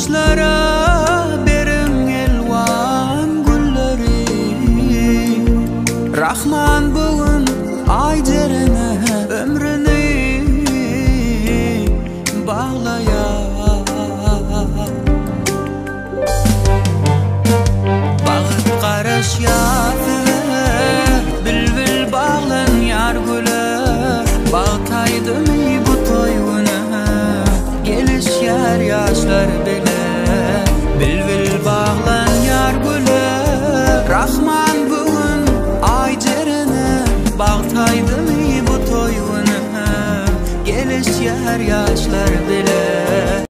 yaşlara berin elvan gulleri. Rahman bugün ayderine ömrünü bağlaya. Bağıt qaraş yafıve bilbil bağlan yar güle. Bağtaydım bu toyuna gelişer yaşlar bile. Bilbil bağlan yar güle. Rahman bugün ayderine bağtaydım bu toyuna gelişer yaşlar bile.